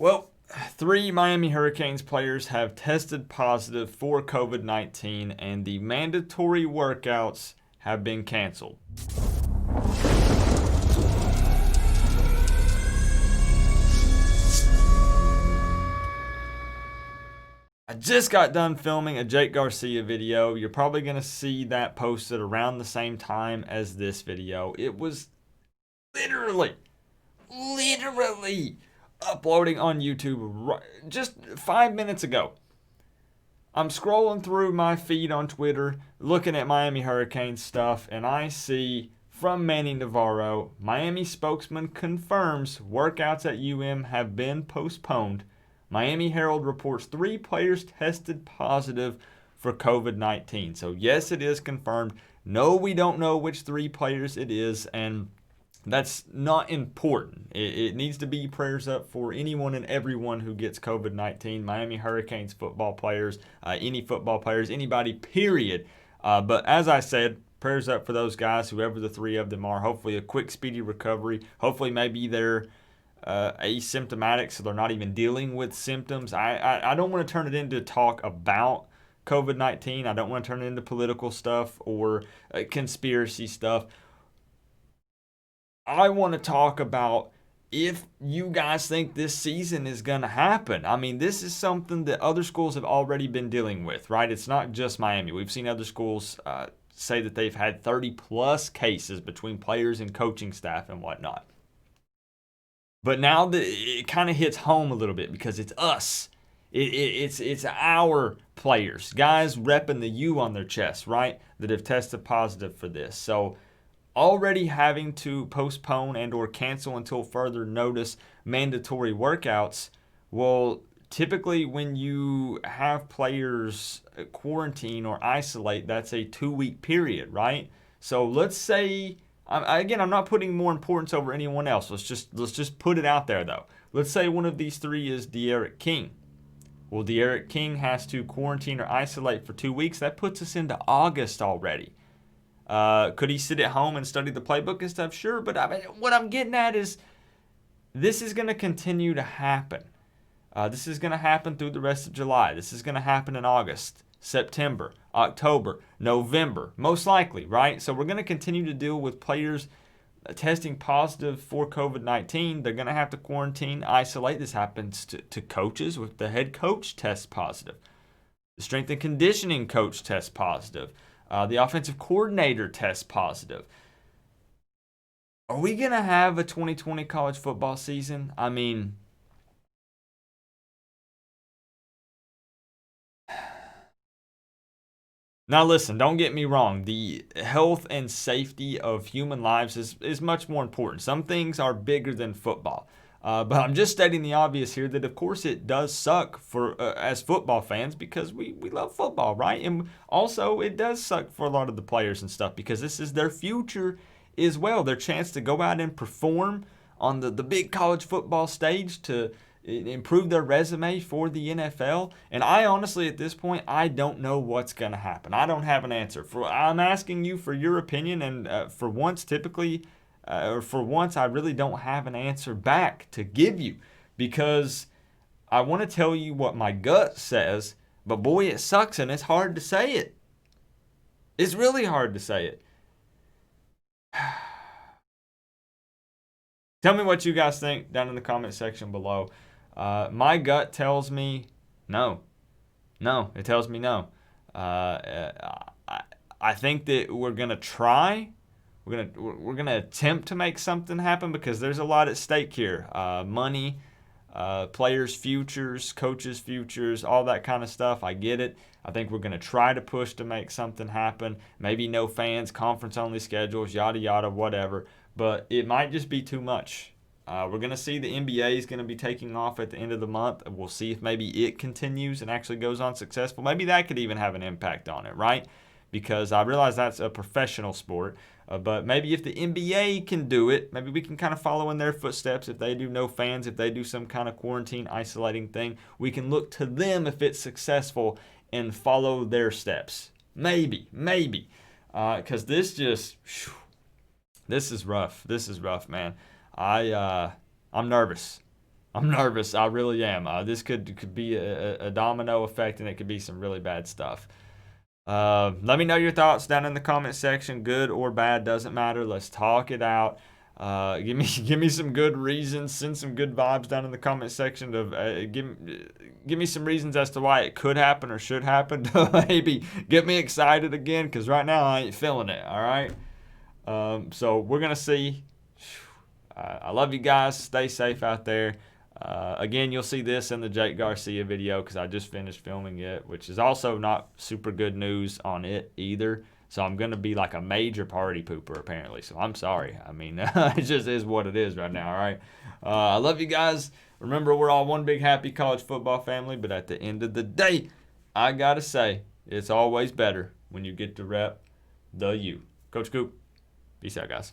Well, three Miami Hurricanes players have tested positive for COVID-19, and the mandatory workouts have been canceled. I just got done filming a Jake Garcia video. You're probably going to see that posted around the same time as this video. It was literally uploading on YouTube just 5 minutes ago. I'm scrolling through my feed on Twitter, looking at Miami Hurricanes stuff, and I see from Manny Navarro, Miami spokesman confirms workouts at UM have been postponed. Miami Herald reports 3 players tested positive for COVID-19. So yes, it is confirmed. No, we don't know which 3 players it is, and that's not important. It needs to be prayers up for anyone and everyone who gets COVID-19. Miami Hurricanes football players, any football players, anybody, period. But as I said, prayers up for those guys, whoever the 3 of them are. Hopefully a quick, speedy recovery. Hopefully maybe they're asymptomatic, so they're not even dealing with symptoms. I don't want to turn it into talk about COVID-19. I don't want to turn it into political stuff or conspiracy stuff. I want to talk about if you guys think this season is going to happen. I mean, this is something that other schools have already been dealing with, right? It's not just Miami. We've seen other schools say that they've had 30-plus cases between players and coaching staff and whatnot. But now it kind of hits home a little bit because it's us. It's our players, guys repping the U on their chest, right, that have tested positive for this. So already having to postpone and or cancel until further notice mandatory workouts. Well, typically when you have players quarantine or isolate, that's a 2-week period, right? So let's say, again, I'm not putting more importance over anyone else. Let's just put it out there though. Let's say one of these 3 is De'Aaron King. Well, De'Aaron King has to quarantine or isolate for 2 weeks. That puts us into August already. Could he sit at home and study the playbook and stuff? Sure, but I mean, what I'm getting at is this is going to continue to happen. This is going to happen through the rest of July. This is going to happen in August, September, October, November, most likely, right? So we're going to continue to deal with players testing positive for COVID-19. They're going to have to quarantine, isolate. This happens to coaches with the head coach tests positive. The strength and conditioning coach tests positive. The offensive coordinator tests positive. Are we going to have a 2020 college football season? I mean, now listen, don't get me wrong. The health and safety of human lives is much more important. Some things are bigger than football. But I'm just stating the obvious here that, of course, it does suck for as football fans because we love football, right? And also, it does suck for a lot of the players and stuff because this is their future as well. Their chance to go out and perform on the big college football stage to improve their resume for the NFL. And I honestly, at this point, I don't know what's going to happen. I don't have an answer. I'm asking you for your opinion, and for once, I really don't have an answer back to give you because I want to tell you what my gut says, but boy, it sucks and it's hard to say it. It's really hard to say it. Tell me what you guys think down in the comment section below. My gut tells me no. No, it tells me no. I think that we're going to try. We're gonna attempt to make something happen because there's a lot at stake here. Money, players' futures, coaches' futures, all that kind of stuff. I get it. I think we're gonna try to push to make something happen. Maybe no fans, conference-only schedules, yada yada, whatever. But it might just be too much. We're gonna see the NBA is gonna be taking off at the end of the month. We'll see if maybe it continues and actually goes on successful. Maybe that could even have an impact on it, right? Because I realize that's a professional sport. But maybe if the NBA can do it, maybe we can kind of follow in their footsteps. If they do no fans, if they do some kind of quarantine isolating thing, we can look to them if it's successful and follow their steps. Maybe. Because this is rough. This is rough, man. I'm nervous. I'm nervous. I really am. This could be a domino effect, and it could be some really bad stuff. Let me know your thoughts down in the comment section, good or bad, doesn't matter. Let's talk it out. Give me some good reasons. Send some good vibes down in the comment section. Give me some reasons as to why it could happen or should happen to maybe get me excited again. Because right now I ain't feeling it. All right. So we're gonna see. I love you guys. Stay safe out there. Again, you'll see this in the Jake Garcia video because I just finished filming it, which is also not super good news on it either. So I'm going to be like a major party pooper apparently. So I'm sorry. I mean, it just is what it is right now, all right? I love you guys. Remember, we're all one big happy college football family, but at the end of the day, I got to say, it's always better when you get to rep the U. Coach Coop, peace out, guys.